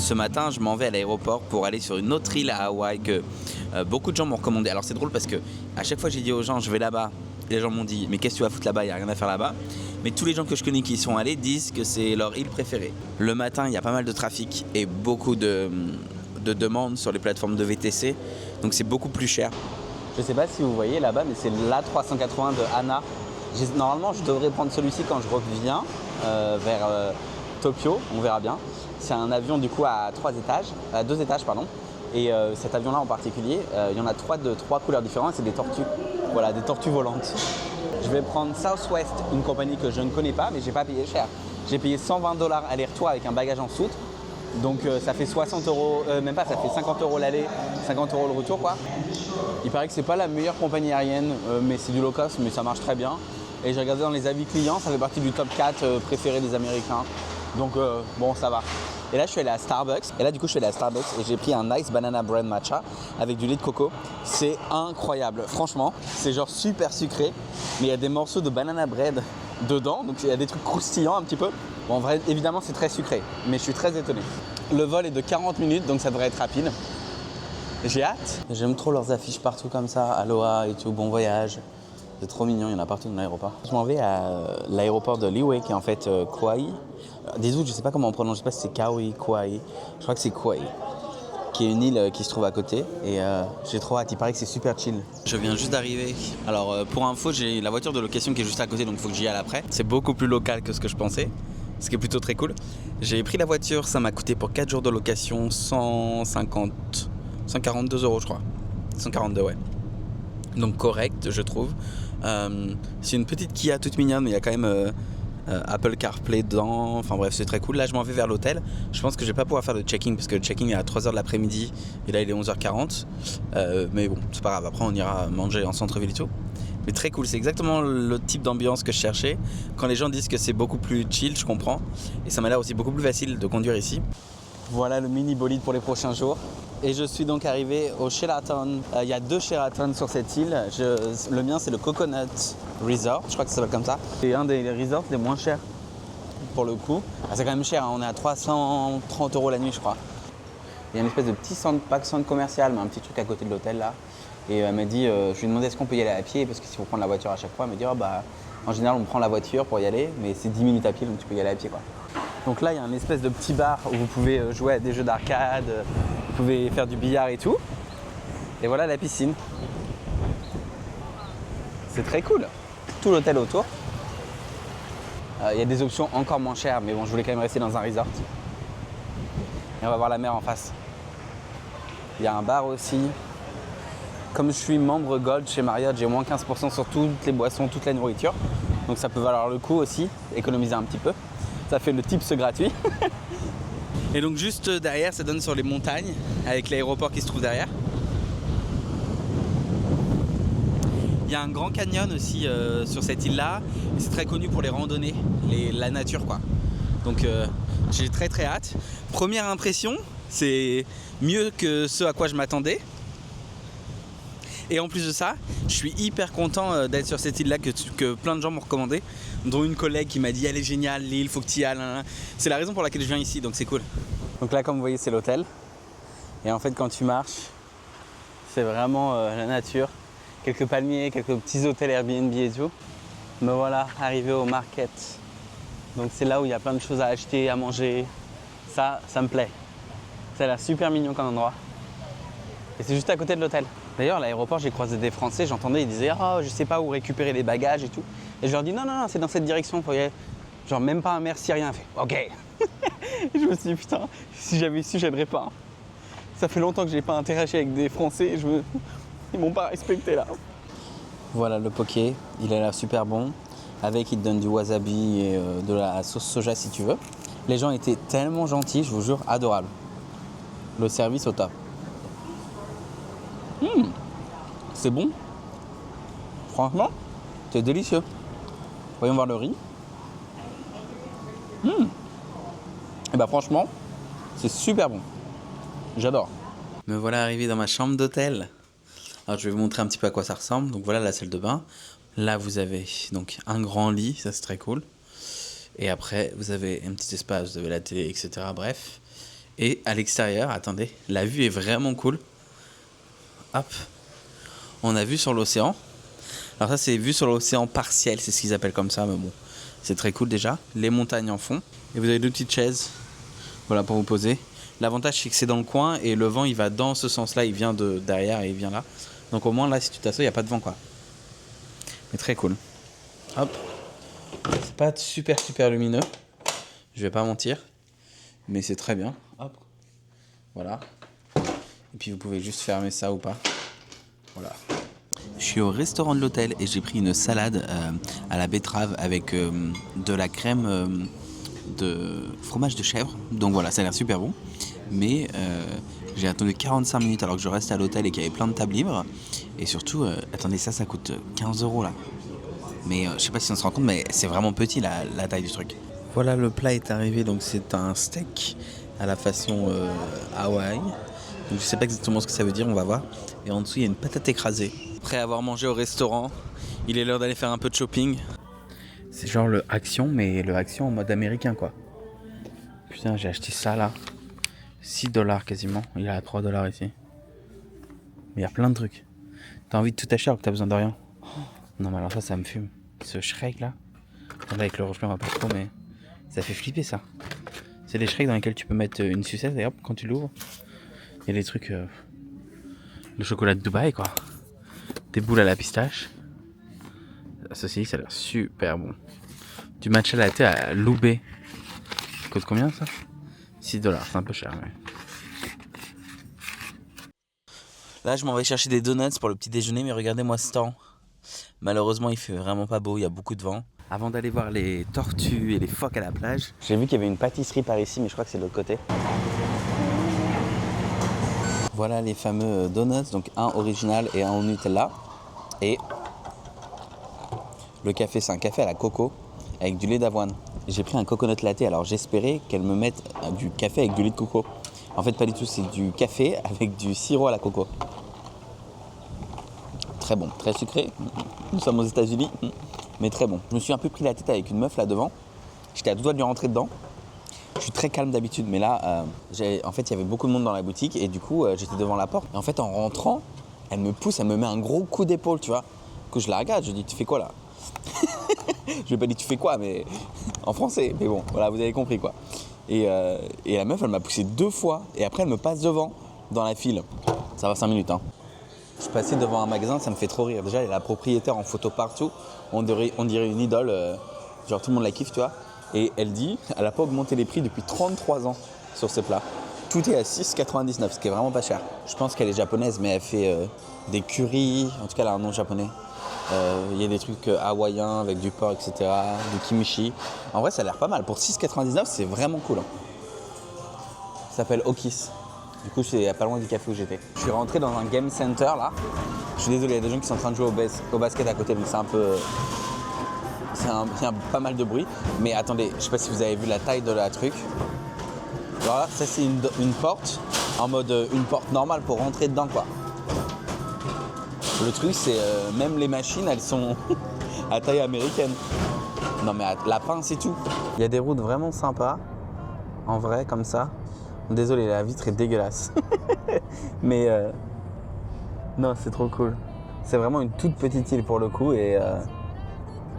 Ce matin, je m'en vais à l'aéroport pour aller sur une autre île à Hawaï que beaucoup de gens m'ont recommandé. Alors c'est drôle parce que à chaque fois j'ai dit aux gens je vais là-bas, les gens m'ont dit mais qu'est-ce que tu vas foutre là-bas, il n'y a rien à faire là-bas. Mais tous les gens que je connais qui y sont allés disent que c'est leur île préférée. Le matin, il y a pas mal de trafic et beaucoup de demandes sur les plateformes de VTC, donc c'est beaucoup plus cher. Je sais pas si vous voyez là-bas, mais c'est l'A380 de ANA. Normalement, je devrais prendre celui-ci quand je reviens vers Tokyo, on verra bien. C'est un avion du coup à 2 étages pardon. Et cet avion-là en particulier, il y en a 3 de 3 couleurs différentes, c'est des tortues. Voilà, des tortues volantes. Je vais prendre Southwest, une compagnie que je ne connais pas, mais j'ai pas payé cher. J'ai payé $120 aller-retour avec un bagage en soute. Donc ça fait 60 euros, même pas, ça fait 50 euros l'aller, 50 euros le retour quoi. Il paraît que c'est pas la meilleure compagnie aérienne, mais c'est du low cost, mais ça marche très bien. Et j'ai regardé dans les avis clients, ça fait partie du top 4 préféré des Américains. Donc bon, ça va. Et là, je suis allé à Starbucks. Et j'ai pris un nice banana bread matcha avec du lait de coco. C'est incroyable. Franchement, c'est genre super sucré, mais il y a des morceaux de banana bread dedans, donc il y a des trucs croustillants un petit peu. Bon, en vrai, évidemment, c'est très sucré, mais je suis très étonné. Le vol est de 40 minutes, donc ça devrait être rapide. J'ai hâte. J'aime trop leurs affiches partout comme ça, Aloha et tout, bon voyage. C'est trop mignon, il y en a partout dans l'aéroport. Je m'en vais à l'aéroport de Lihue, qui est en fait Kauai. Des doutes, je sais pas comment on prononce, je sais pas si c'est Kauai, Kauai. Je crois que c'est Kauai, qui est une île qui se trouve à côté. Et j'ai trop hâte, il paraît que c'est super chill. Je viens juste d'arriver. Alors pour info, j'ai la voiture de location qui est juste à côté, donc il faut que j'y aille après. C'est beaucoup plus local que ce que je pensais, ce qui est plutôt très cool. J'ai pris la voiture, ça m'a coûté pour 4 jours de location 142 euros je crois. 142 ouais. Donc correct je trouve. C'est une petite Kia toute mignonne, mais il y a quand même Apple CarPlay dedans. Enfin bref, c'est très cool. Là je m'en vais vers l'hôtel. Je pense que je vais pas pouvoir faire de check-in parce que le check-in est à 3h de l'après-midi et là il est 11h40. Mais bon, c'est pas grave, après on ira manger en centre-ville et tout. Mais très cool, c'est exactement le type d'ambiance que je cherchais. Quand les gens disent que c'est beaucoup plus chill, je comprends. Et ça m'a l'air aussi beaucoup plus facile de conduire ici. Voilà le mini bolide pour les prochains jours. Et je suis donc arrivé au Sheraton. Il y a 2 Sheraton sur cette île. Le mien c'est le Coconut Resort, je crois que ça s'appelle comme ça. C'est un des resorts les moins chers pour le coup. C'est quand même cher, hein. On est à 330 euros la nuit je crois. Il y a une espèce de petit centre, pas de centre commercial, mais un petit truc à côté de l'hôtel là. Et elle m'a dit, je lui ai demandé est-ce qu'on peut y aller à pied, parce que s'il faut prendre la voiture à chaque fois, elle m'a dit en général on prend la voiture pour y aller, mais c'est 10 minutes à pied donc tu peux y aller à pied quoi. Donc là il y a un espèce de petit bar où vous pouvez jouer à des jeux d'arcade, vous pouvez faire du billard et tout. Et voilà la piscine. C'est très cool. Tout l'hôtel autour. Il y a des options encore moins chères, mais bon je voulais quand même rester dans un resort. Et on va voir la mer en face. Il y a un bar aussi. Comme je suis membre Gold chez Marriott, j'ai moins 15% sur toutes les boissons, toute la nourriture. Donc ça peut valoir le coup aussi, économiser un petit peu. Ça fait le tips gratuit. Et donc juste derrière, ça donne sur les montagnes, avec l'aéroport qui se trouve derrière. Il y a un grand canyon aussi sur cette île-là. Et c'est très connu pour les randonnées, la nature quoi. Donc j'ai très très hâte. Première impression, c'est mieux que ce à quoi je m'attendais. Et en plus de ça, je suis hyper content d'être sur cette île-là que plein de gens m'ont recommandé, dont une collègue qui m'a dit elle est géniale, l'île, faut que tu y ailles. C'est la raison pour laquelle je viens ici, donc c'est cool. Donc là, comme vous voyez, c'est l'hôtel. Et en fait, quand tu marches, c'est vraiment la nature. Quelques palmiers, quelques petits hôtels Airbnb et tout. Me voilà arrivé au market. Donc c'est là où il y a plein de choses à acheter, à manger. Ça me plaît. Ça a l'air super mignon comme endroit. Et c'est juste à côté de l'hôtel. D'ailleurs, à l'aéroport, j'ai croisé des Français, j'entendais, ils disaient « Oh, je sais pas où récupérer les bagages et tout ». Et je leur dis « Non, c'est dans cette direction, faut y aller ». Genre même pas un merci, rien. Fait « Ok ». Et je me suis dit « Putain, si j'avais su, j'aimerais pas. » Ça fait longtemps que j'ai pas interagi avec des Français et ils m'ont pas respecté là. Voilà le poké, il a l'air super bon. Avec, il te donne du wasabi et de la sauce soja si tu veux. Les gens étaient tellement gentils, je vous jure, adorables. Le service au top. C'est bon. Franchement, c'est délicieux. Voyons voir le riz. Et bah franchement, c'est super bon. J'adore. Me voilà arrivé dans ma chambre d'hôtel. Alors je vais vous montrer un petit peu à quoi ça ressemble. Donc voilà la salle de bain. Là vous avez donc un grand lit, ça c'est très cool. Et après vous avez un petit espace, vous avez la télé, etc. Bref. Et à l'extérieur, attendez, la vue est vraiment cool. Hop, on a vue sur l'océan. Alors ça c'est vue sur l'océan partiel, c'est ce qu'ils appellent comme ça, mais bon, c'est très cool déjà. Les montagnes en fond. Et vous avez 2 petites chaises, voilà, pour vous poser. L'avantage c'est que c'est dans le coin et le vent il va dans ce sens-là, il vient de derrière et il vient là. Donc au moins là si tu t'assois, il n'y a pas de vent quoi. Mais très cool. Hop. C'est pas super lumineux, je vais pas mentir. Mais c'est très bien. Hop. Voilà. Et puis vous pouvez juste fermer ça ou pas. Voilà. Je suis au restaurant de l'hôtel et j'ai pris une salade à la betterave avec de la crème de fromage de chèvre. Donc voilà, ça a l'air super bon. Mais j'ai attendu 45 minutes alors que je reste à l'hôtel et qu'il y avait plein de tables libres. Et surtout, attendez, ça coûte 15 € là. Mais je sais pas si on se rend compte, mais c'est vraiment petit la taille du truc. Voilà, le plat est arrivé, donc c'est un steak à la façon Hawaï. Donc je sais pas exactement ce que ça veut dire, on va voir. Et en dessous, il y a une patate écrasée. Après avoir mangé au restaurant, il est l'heure d'aller faire un peu de shopping. C'est genre le Action, mais le Action en mode américain quoi. Putain, j'ai acheté ça là. 6$ quasiment. Il est à 3$ ici. Mais il y a plein de trucs. T'as envie de tout acheter alors que t'as besoin de rien. Non mais alors ça me fume. Ce Shrek là. Avec le reflet on va pas trop mais ça fait flipper ça. C'est les Shrek dans lesquels tu peux mettre une sucette et hop quand tu l'ouvres. Il y a des trucs le chocolat de Dubaï quoi. Des boules à la pistache. Ceci ça a l'air super bon. Du matcha latte à Loubet. Ça coûte combien ça? 6$, c'est un peu cher mais... Là je m'en vais chercher des donuts pour le petit déjeuner mais regardez-moi ce temps. Malheureusement il fait vraiment pas beau, il y a beaucoup de vent. Avant d'aller voir les tortues et les phoques à la plage, j'ai vu qu'il y avait une pâtisserie par ici mais je crois que c'est de l'autre côté. Voilà les fameux donuts, donc un original et un au Nutella. Et le café, c'est un café à la coco avec du lait d'avoine. J'ai pris un coconut latte, alors j'espérais qu'elle me mette du café avec du lait de coco. En fait pas du tout, c'est du café avec du sirop à la coco. Très bon, très sucré. Nous sommes aux États-Unis, mais très bon. Je me suis un peu pris la tête avec une meuf là devant. J'étais à 2 doigts de lui rentrer dedans. Je suis très calme d'habitude, mais là, en fait, il y avait beaucoup de monde dans la boutique et du coup, j'étais devant la porte. Et en fait, en rentrant, elle me pousse, elle me met un gros coup d'épaule, tu vois. Du coup, je la regarde, je dis, tu fais quoi là? Je lui ai pas dit, tu fais quoi, mais en français. Mais bon, voilà, vous avez compris quoi. Et la meuf, elle m'a poussé 2 fois et après, elle me passe devant dans la file. Ça va 5 minutes, hein. Je suis passé devant un magasin, ça me fait trop rire. Déjà, il y a la propriétaire en photo partout. On dirait une idole, genre tout le monde la kiffe, tu vois. Et elle dit, elle n'a pas augmenté les prix depuis 33 ans sur ces plats. Tout est à 6,99, ce qui est vraiment pas cher. Je pense qu'elle est japonaise, mais elle fait des currys, en tout cas elle a un nom japonais. Il y a des trucs hawaïens avec du porc, etc., du kimchi. En vrai, ça a l'air pas mal. Pour 6,99, c'est vraiment cool. Hein. Ça s'appelle Okis. Du coup, c'est pas loin du café où j'étais. Je suis rentré dans un game center là. Je suis désolé, il y a des gens qui sont en train de jouer au basket à côté, donc c'est un peu... Il y a pas mal de bruit. Mais attendez, je sais pas si vous avez vu la taille de la truc. Alors là, ça c'est une porte, en mode une porte normale pour rentrer dedans quoi. Le truc c'est, même les machines, elles sont à taille américaine. Non mais la pince et tout. Il y a des routes vraiment sympas, en vrai, comme ça. Désolé, la vitre est dégueulasse. Mais non, c'est trop cool. C'est vraiment une toute petite île pour le coup et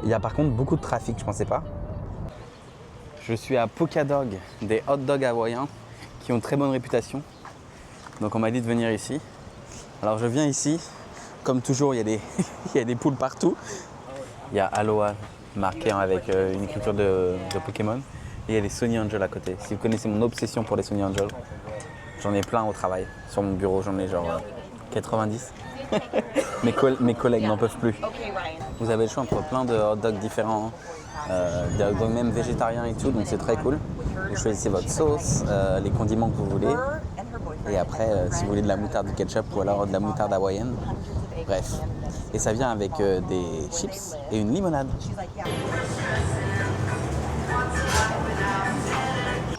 il y a par contre beaucoup de trafic, je pensais pas. Je suis à Pokadog, des hot dogs hawaïens qui ont très bonne réputation. Donc on m'a dit de venir ici. Alors je viens ici, comme toujours il y a des poules partout. Il y a Aloha marqué avec une écriture de Pokémon. Et il y a les Sony Angel à côté. Si vous connaissez mon obsession pour les Sony Angel, j'en ai plein au travail. Sur mon bureau, j'en ai genre 90. Mes collègues n'en peuvent plus. Vous avez le choix entre plein de hot dogs différents, des hot dogs même végétariens et tout, donc c'est très cool. Vous choisissez votre sauce, les condiments que vous voulez. Et après, si vous voulez de la moutarde, du ketchup ou alors de la moutarde hawaïenne. Bref. Et ça vient avec des chips et une limonade.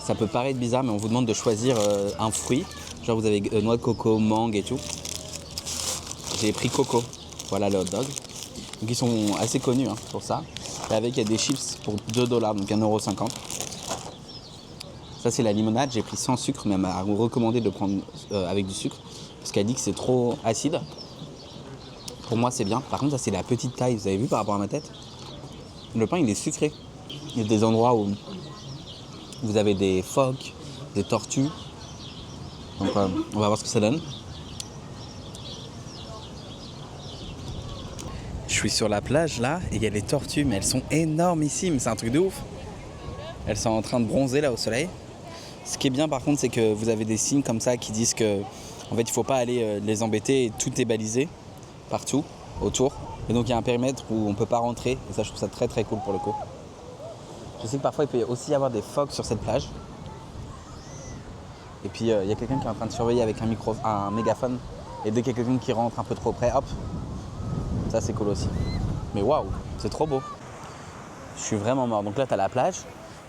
Ça peut paraître bizarre, mais on vous demande de choisir un fruit. Genre vous avez noix de coco, mangue et tout. J'ai pris coco. Voilà le hot dog. Donc ils sont assez connus pour ça. Et avec il y a des chips pour 2$, donc 1,50 €. Ça c'est la limonade, j'ai pris sans sucre, mais elle m'a recommandé de le prendre avec du sucre parce qu'elle dit que c'est trop acide. Pour moi c'est bien. Par contre ça c'est la petite taille, vous avez vu par rapport à ma tête? Le pain il est sucré. Il y a des endroits où vous avez des phoques, des tortues. Donc on va voir ce que ça donne. Je suis sur la plage là et il y a les tortues, mais elles sont énormissimes, c'est un truc de ouf. Elles sont en train de bronzer là au soleil. Ce qui est bien par contre c'est que vous avez des signes comme ça qui disent que en fait il faut pas aller les embêter et tout est balisé partout autour. Et donc il y a un périmètre où on peut pas rentrer et ça je trouve ça très très cool pour le coup. Je sais que parfois il peut aussi y avoir des phoques sur cette plage. Et puis il y a quelqu'un qui est en train de surveiller avec un mégaphone et dès qu'il y a quelqu'un qui rentre un peu trop près, hop, ça c'est cool aussi. Mais waouh, c'est trop beau. Je suis vraiment mort. Donc là t'as la plage,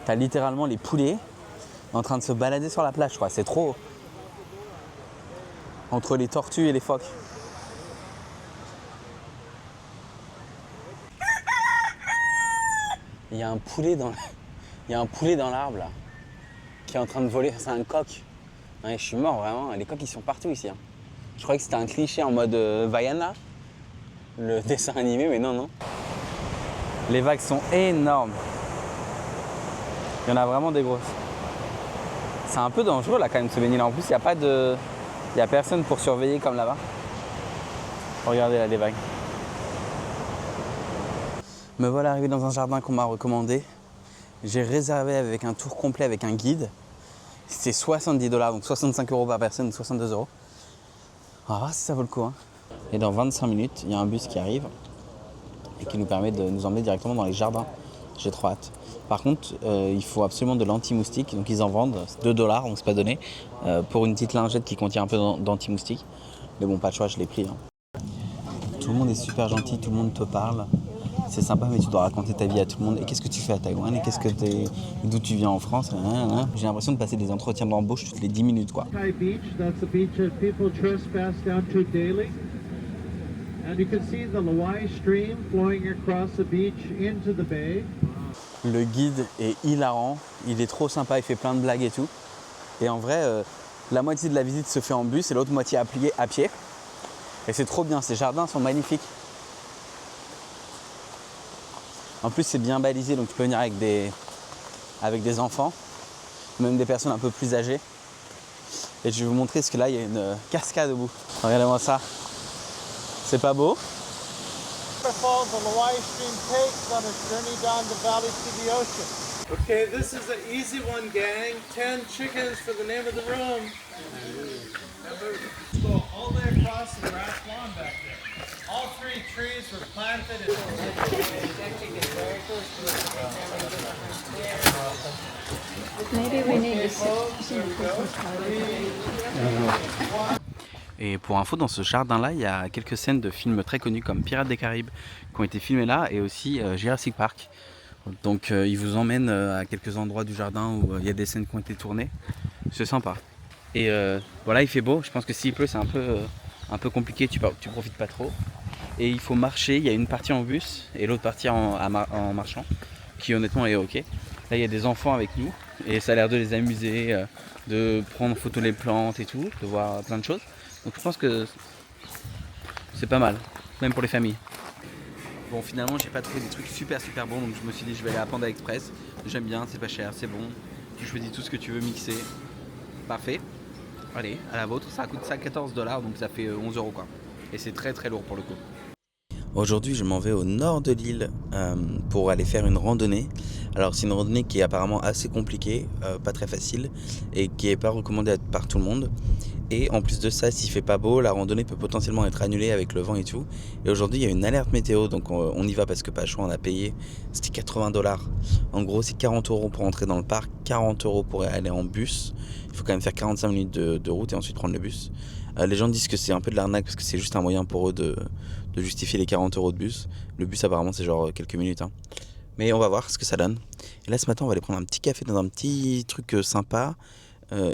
t'as littéralement les poulets en train de se balader sur la plage, je crois. C'est trop. Entre les tortues et les phoques. Il y a un poulet dans l'arbre là, qui est en train de voler. C'est un coq. Ouais, je suis mort vraiment. Les coqs ils sont partout ici. Hein. Je croyais que c'était un cliché en mode Vaiana, le dessin animé, mais non, non. Les vagues sont énormes. Il y en a vraiment des grosses. C'est un peu dangereux là quand même se baigner là. En plus il y a personne pour surveiller comme là-bas. Regardez là les vagues. Me voilà arrivé dans un jardin qu'on m'a recommandé. J'ai réservé avec un tour complet avec un guide. C'était 70 $, donc 65 € par personne, 62 €. On va voir si ça vaut le coup. Hein. Et dans 25 minutes, il y a un bus qui arrive et qui nous permet de nous emmener directement dans les jardins. J'ai trop hâte. Par contre, il faut absolument de l'anti-moustique. Donc ils en vendent 2 $, on ne s'est pas donné, pour une petite lingette qui contient un peu d'anti-moustique. Mais bon, pas de choix, je l'ai pris. Hein. Tout le monde est super gentil, tout le monde te parle. C'est sympa, mais tu dois raconter ta vie à tout le monde. Et qu'est-ce que tu fais à Taïwan? Et d'où tu viens en France? J'ai l'impression de passer des entretiens d'embauche toutes les 10 minutes, quoi. Le guide est hilarant, il est trop sympa, il fait plein de blagues et tout. Et en vrai, la moitié de la visite se fait en bus et l'autre moitié à pied. Et c'est trop bien, ces jardins sont magnifiques. En plus, c'est bien balisé, donc tu peux venir avec des enfants, même des personnes un peu plus âgées. Et je vais vous montrer parce que là, il y a une cascade au bout. Regardez-moi ça. C'est pas beau? Okay, this is an easy one, gang. 10 chickens for the name of the room. Let's go all the way across the grass lawn back there. All 3 trees were planted in Maybe we need to see Et pour info, dans ce jardin-là, il y a quelques scènes de films très connus comme Pirates des Caraïbes qui ont été filmés là et aussi Jurassic Park. Donc ils vous emmènent à quelques endroits du jardin où il y a des scènes qui ont été tournées. C'est sympa. Et voilà, il fait beau. Je pense que s'il pleut, c'est un peu compliqué, tu profites pas trop. Et il faut marcher. Il y a une partie en bus et l'autre partie en marchant, qui honnêtement est ok. Là, il y a des enfants avec nous et ça a l'air de les amuser, de prendre en photo les plantes et tout, de voir plein de choses. Donc je pense que c'est pas mal, même pour les familles. Bon, finalement, j'ai pas trouvé des trucs super bons, donc je me suis dit je vais aller à Panda Express. J'aime bien, c'est pas cher, c'est bon. Tu choisis tout ce que tu veux mixer. Parfait. Allez, à la vôtre, ça coûte ça 14 $, donc ça fait 11 € quoi. Et c'est très lourd pour le coup. Aujourd'hui, je m'en vais au nord de l'île pour aller faire une randonnée. Alors, c'est une randonnée qui est apparemment assez compliquée, pas très facile et qui n'est pas recommandée par tout le monde. Et en plus de ça, s'il fait pas beau, la randonnée peut potentiellement être annulée avec le vent et tout. Et aujourd'hui, il y a une alerte météo, donc on y va parce que pas le choix, on a payé. C'était 80 $. En gros, c'est 40 € pour entrer dans le parc, 40 € pour aller en bus. Il faut quand même faire 45 minutes de route et ensuite prendre le bus. Les gens disent que c'est un peu de l'arnaque parce que c'est juste un moyen pour eux de justifier les 40 € de bus. Le bus, apparemment, c'est genre quelques minutes. Hein. Mais on va voir ce que ça donne. Et là, ce matin, on va aller prendre un petit café dans un petit truc sympa.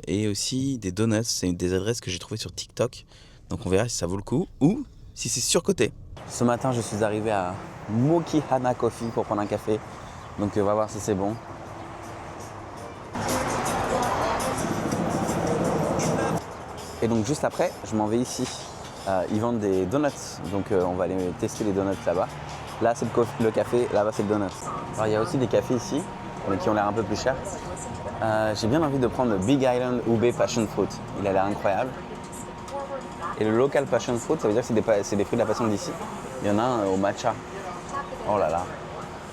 Et aussi des donuts, c'est des adresses que j'ai trouvées sur TikTok. Donc on verra si ça vaut le coup ou si c'est surcoté. Ce matin, je suis arrivé à Mokihana Coffee pour prendre un café. Donc on va voir si c'est bon. Et donc juste après, je m'en vais ici. Ils vendent des donuts, donc on va aller tester les donuts là-bas. Là c'est le café, là-bas c'est le donut. Alors il y a aussi des cafés ici, mais qui ont l'air un peu plus chers. J'ai bien envie de prendre le Big Island Ube Passion Fruit, il a l'air incroyable. Et le Local Passion Fruit, ça veut dire que c'est des fruits de la passion d'ici. Il y en a un au matcha. Oh là là,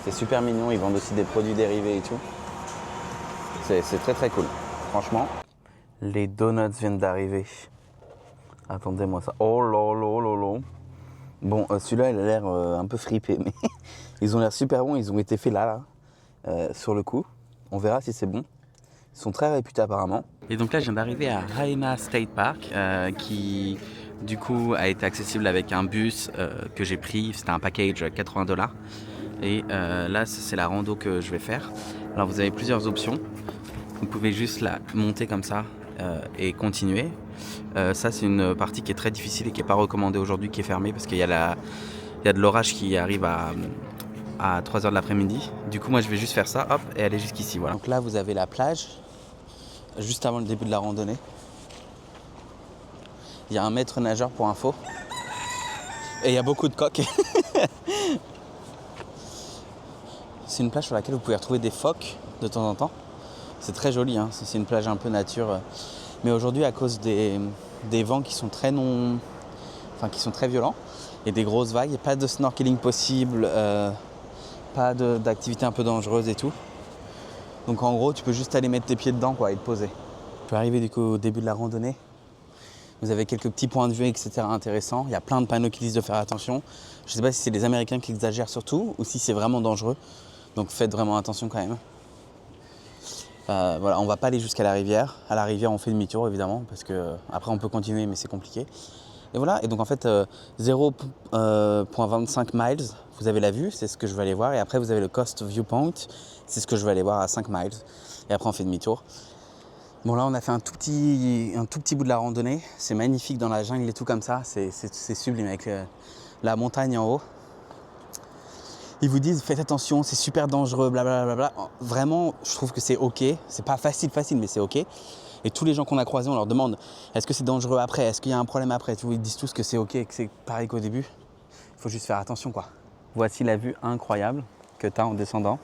c'est super mignon, ils vendent aussi des produits dérivés et tout. C'est très très cool, franchement. Les donuts viennent d'arriver. Attendez-moi ça. Oh là là là là. Bon, celui-là, il a l'air un peu fripé, mais ils ont l'air super bons. Ils ont été faits là, sur le coup. On verra si c'est bon. Ils sont très réputés apparemment. Et donc là, je viens d'arriver à Haena State Park, qui du coup a été accessible avec un bus que j'ai pris. C'était un package $80. Et là, c'est la rando que je vais faire. Alors, vous avez plusieurs options. Vous pouvez juste la monter comme ça et continuer. Ça, c'est une partie qui est très difficile et qui n'est pas recommandée aujourd'hui, qui est fermée parce qu'il y a de l'orage qui arrive à 3h de l'après-midi. Du coup, moi, je vais juste faire ça, hop, et aller jusqu'ici. Voilà. Donc là, vous avez la plage, juste avant le début de la randonnée. Il y a un maître nageur pour info. Et il y a beaucoup de coques. C'est une plage sur laquelle vous pouvez retrouver des phoques de temps en temps. C'est très joli, hein. C'est une plage un peu nature. Mais aujourd'hui, à cause des vents qui sont très violents et des grosses vagues, pas de snorkeling possible, pas d'activité un peu dangereuse et tout. Donc en gros, tu peux juste aller mettre tes pieds dedans quoi, et te poser. Je suis arrivé du coup au début de la randonnée. Vous avez quelques petits points de vue, etc. intéressants. Il y a plein de panneaux qui disent de faire attention. Je ne sais pas si c'est les Américains qui exagèrent surtout ou si c'est vraiment dangereux. Donc faites vraiment attention quand même. Voilà, on va pas aller jusqu'à la rivière. À la rivière, on fait demi-tour évidemment parce que après on peut continuer, mais c'est compliqué. Et voilà. Et donc en fait, 0,25 miles, vous avez la vue, c'est ce que je vais aller voir. Et après, vous avez le Coast Viewpoint, c'est ce que je vais aller voir à 5 miles. Et après, on fait demi-tour. Bon là, on a fait un tout petit bout de la randonnée. C'est magnifique dans la jungle et tout comme ça. C'est sublime avec la montagne en haut. Ils vous disent faites attention, c'est super dangereux, blablabla. Vraiment, je trouve que c'est ok. C'est pas facile, mais c'est ok. Et tous les gens qu'on a croisés, on leur demande est-ce que c'est dangereux après, est-ce qu'il y a un problème après. Ils disent tous que c'est ok, que c'est pareil qu'au début. Il faut juste faire attention quoi. Voici la vue incroyable que tu as en descendant.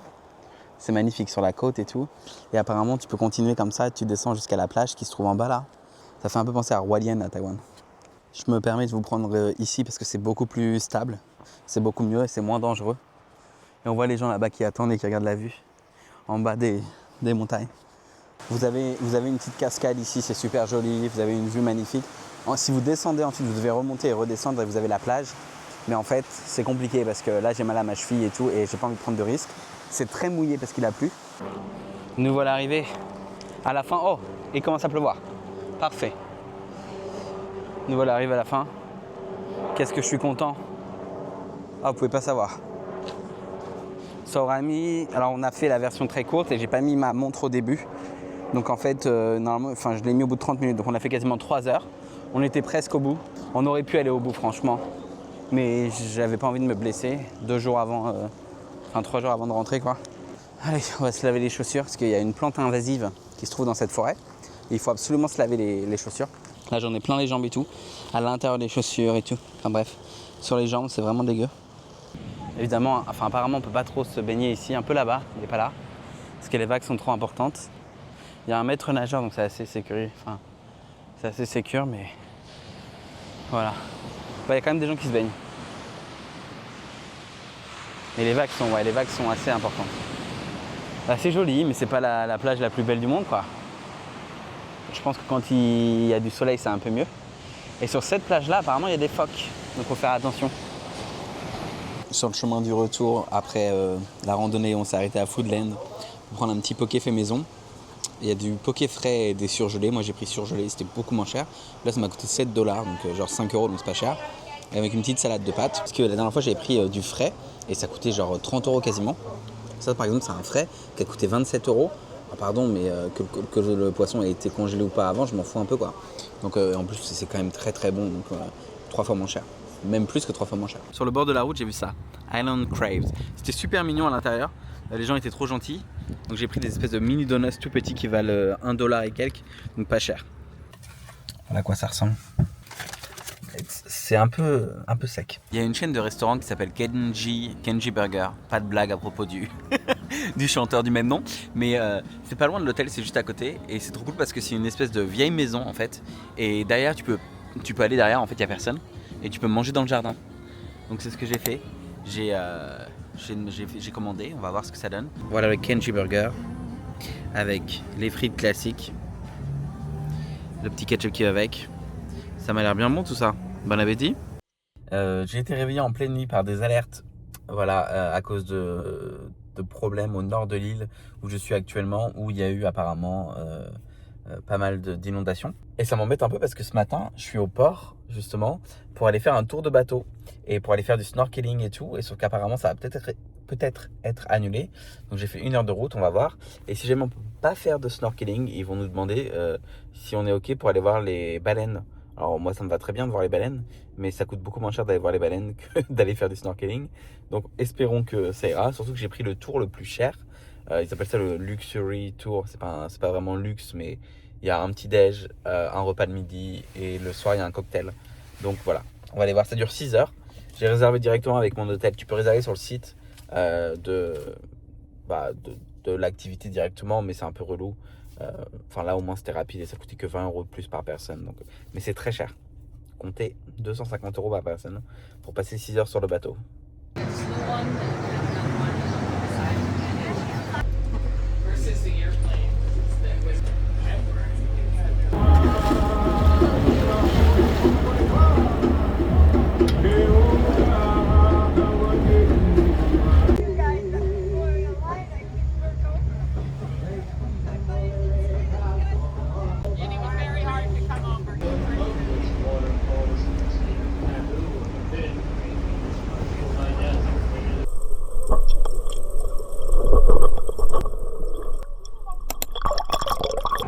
C'est magnifique sur la côte et tout. Et apparemment, tu peux continuer comme ça, tu descends jusqu'à la plage qui se trouve en bas là. Ça fait un peu penser à Hualien à Taïwan. Je me permets de vous prendre ici parce que c'est beaucoup plus stable, c'est beaucoup mieux et c'est moins dangereux. Et on voit les gens là-bas qui attendent et qui regardent la vue en bas des montagnes. Vous avez une petite cascade ici, c'est super joli, vous avez une vue magnifique. Si vous descendez ensuite, vous devez remonter et redescendre et vous avez la plage. Mais en fait, c'est compliqué parce que là, j'ai mal à ma cheville et tout et j'ai pas envie de prendre de risques. C'est très mouillé parce qu'il a plu. Nous voilà arrivés à la fin. Oh, il commence à pleuvoir. Parfait. Nous voilà arrivés à la fin. Qu'est-ce que je suis content. Ah, vous pouvez pas savoir. Ça aura mis... Alors, on a fait la version très courte et j'ai pas mis ma montre au début. Donc en fait, normalement, je l'ai mis au bout de 30 minutes. Donc on a fait quasiment 3 heures. On était presque au bout. On aurait pu aller au bout, franchement. Mais j'avais pas envie de me blesser 3 jours avant de rentrer quoi. Allez, on va se laver les chaussures parce qu'il y a une plante invasive qui se trouve dans cette forêt. Et il faut absolument se laver les chaussures. Là j'en ai plein les jambes et tout, à l'intérieur des chaussures et tout. Enfin bref, sur les jambes c'est vraiment dégueu. Évidemment, apparemment on peut pas trop se baigner ici, un peu là-bas, mais pas là. Parce que les vagues sont trop importantes. Il y a un maître nageur donc c'est assez sécurisé. Enfin, c'est assez sécure mais voilà. Il y a quand même des gens qui se baignent. Et les vagues sont assez importantes. Là, c'est joli, mais c'est pas la plage la plus belle du monde, quoi. Je pense que quand il y a du soleil, c'est un peu mieux. Et sur cette plage-là, apparemment, il y a des phoques. Donc, il faut faire attention. Sur le chemin du retour, après la randonnée, on s'est arrêté à Foodland pour prendre un petit poké fait maison. Il y a du poké frais et des surgelés. Moi, j'ai pris surgelé, c'était beaucoup moins cher. Là, ça m'a coûté $7, donc genre 5 €, donc c'est pas cher. Et avec une petite salade de pâtes. Parce que la dernière fois, j'avais pris du frais et ça coûtait genre 30 € quasiment. Ça, par exemple, c'est un frais qui a coûté 27 €. Ah, pardon, mais que le poisson ait été congelé ou pas avant, je m'en fous un peu, quoi. Donc, en plus, c'est quand même très très bon. Donc, 3 fois moins cher. Même plus que 3 fois moins cher. Sur le bord de la route, j'ai vu ça. Island Craves. C'était super mignon à l'intérieur. Les gens étaient trop gentils. Donc, j'ai pris des espèces de mini donuts tout petits qui valent $1 et quelques. Donc, pas cher. Voilà à quoi ça ressemble. C'est un peu sec. Il y a une chaîne de restaurants qui s'appelle Kenji Burger. Pas de blague à propos du, du chanteur du même nom. Mais c'est pas loin de l'hôtel, c'est juste à côté. Et c'est trop cool parce que c'est une espèce de vieille maison en fait. Et derrière, tu peux aller derrière, en fait, il n'y a personne. Et tu peux manger dans le jardin. Donc c'est ce que j'ai fait. J'ai commandé, on va voir ce que ça donne. Voilà le Kenji Burger. Avec les frites classiques. Le petit ketchup qui va avec. Ça m'a l'air bien bon tout ça. Bon appétit. J'ai été réveillé en pleine nuit par des alertes. Voilà, à cause de problèmes au nord de l'île où je suis actuellement, où il y a eu apparemment pas mal d'inondations. Et ça m'embête un peu parce que ce matin, je suis au port justement pour aller faire un tour de bateau et pour aller faire du snorkeling et tout. Et sauf qu'apparemment ça va peut-être être annulé. Donc j'ai fait 1 heure de route, on va voir. Et si jamais on peut pas faire de snorkeling, ils vont nous demander si on est ok pour aller voir les baleines. Alors moi ça me va très bien de voir les baleines, mais ça coûte beaucoup moins cher d'aller voir les baleines que d'aller faire du snorkeling. Donc espérons que ça ira, surtout que j'ai pris le tour le plus cher. Ils appellent ça le Luxury Tour, c'est pas vraiment luxe, mais il y a un petit déj, un repas de midi et le soir il y a un cocktail. Donc voilà, on va aller voir, ça dure 6 heures. J'ai réservé directement avec mon hôtel, tu peux réserver sur le site de l'activité directement, mais c'est un peu relou. Enfin là au moins c'était rapide et ça coûtait que 20 € de plus par personne. Donc, mais c'est très cher. Comptez 250 € par personne pour passer 6 heures sur le bateau.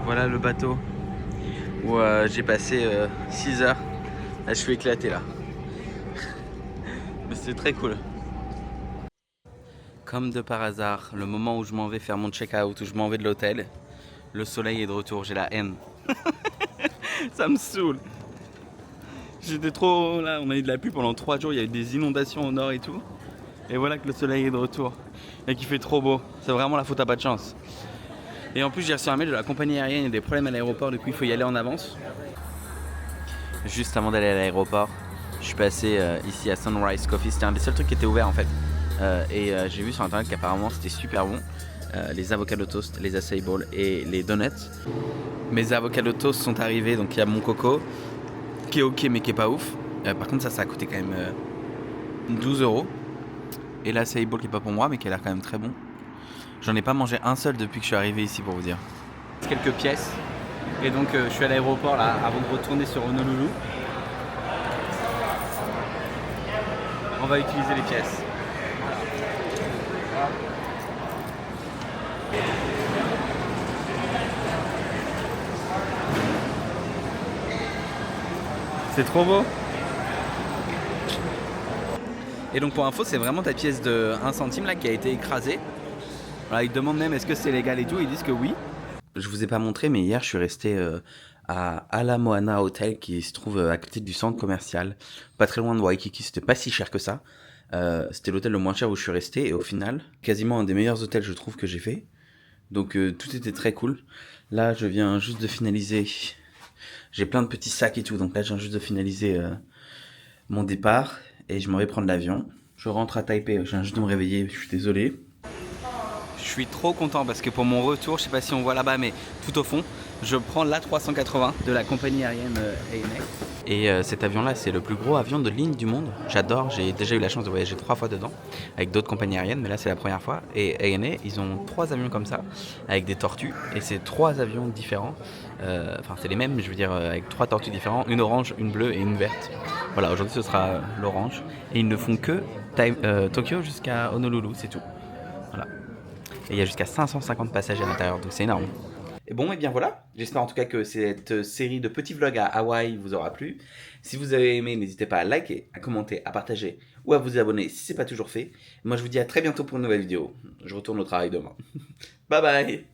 Voilà le bateau où j'ai passé 6 heures. Là, je suis éclaté là. Mais c'est très cool. Comme de par hasard, le moment où je m'en vais faire mon check-out, où je m'en vais de l'hôtel, le soleil est de retour, j'ai la haine. Ça me saoule. J'étais trop là, on a eu de la pluie pendant 3 jours, il y a eu des inondations au nord et tout. Et voilà que le soleil est de retour et qu'il fait trop beau. C'est vraiment la faute à pas de chance. Et en plus j'ai reçu un mail de la compagnie aérienne, il y a des problèmes à l'aéroport, du coup il faut y aller en avance. Juste avant d'aller à l'aéroport, je suis passé ici à Sunrise Coffee, c'était un des seuls trucs qui était ouvert en fait. J'ai vu sur internet qu'apparemment c'était super bon. Les avocado toast, les acai bowls et les donuts. Mes avocado toast sont arrivés, donc il y a mon coco qui est ok mais qui est pas ouf. Par contre ça a coûté quand même 12 €. Et l'acai bowl qui est pas pour moi mais qui a l'air quand même très bon. J'en ai pas mangé un seul depuis que je suis arrivé ici pour vous dire. Quelques pièces. Et donc je suis à l'aéroport là avant de retourner sur Honolulu. On va utiliser les pièces. C'est trop beau. Et donc pour info, c'est vraiment ta pièce de 1 centime là qui a été écrasée. Voilà, ils te demandent même est-ce que c'est légal et tout, ils disent que oui. Je vous ai pas montré, mais hier je suis resté à Ala Moana Hotel qui se trouve à côté du centre commercial, pas très loin de Waikiki. C'était pas si cher que ça. C'était l'hôtel le moins cher où je suis resté et au final, quasiment un des meilleurs hôtels je trouve que j'ai fait. Donc tout était très cool. Là, je viens juste de finaliser. J'ai plein de petits sacs et tout, donc là je viens juste de finaliser mon départ et je m'en vais prendre l'avion. Je rentre à Taipei, je viens juste de me réveiller, je suis désolé. Je suis trop content parce que pour mon retour, je sais pas si on voit là-bas, mais tout au fond, je prends l'A380 de la compagnie aérienne ANA. Et cet avion-là, c'est le plus gros avion de ligne du monde. J'adore, j'ai déjà eu la chance de voyager 3 fois dedans avec d'autres compagnies aériennes, mais là c'est la première fois. Et ANA, ils ont 3 avions comme ça, avec des tortues, et c'est 3 avions différents. Enfin, c'est les mêmes, mais je veux dire avec 3 tortues différentes, une orange, une bleue et une verte. Voilà, aujourd'hui ce sera l'orange. Et ils ne font que Tokyo jusqu'à Honolulu, c'est tout. Voilà. Et il y a jusqu'à 550 passagers à l'intérieur, donc c'est énorme. Et bon, et bien voilà, j'espère en tout cas que cette série de petits vlogs à Hawaï vous aura plu. Si vous avez aimé, n'hésitez pas à liker, à commenter, à partager ou à vous abonner si ce n'est pas toujours fait. Moi je vous dis à très bientôt pour une nouvelle vidéo. Je retourne au travail demain. Bye bye.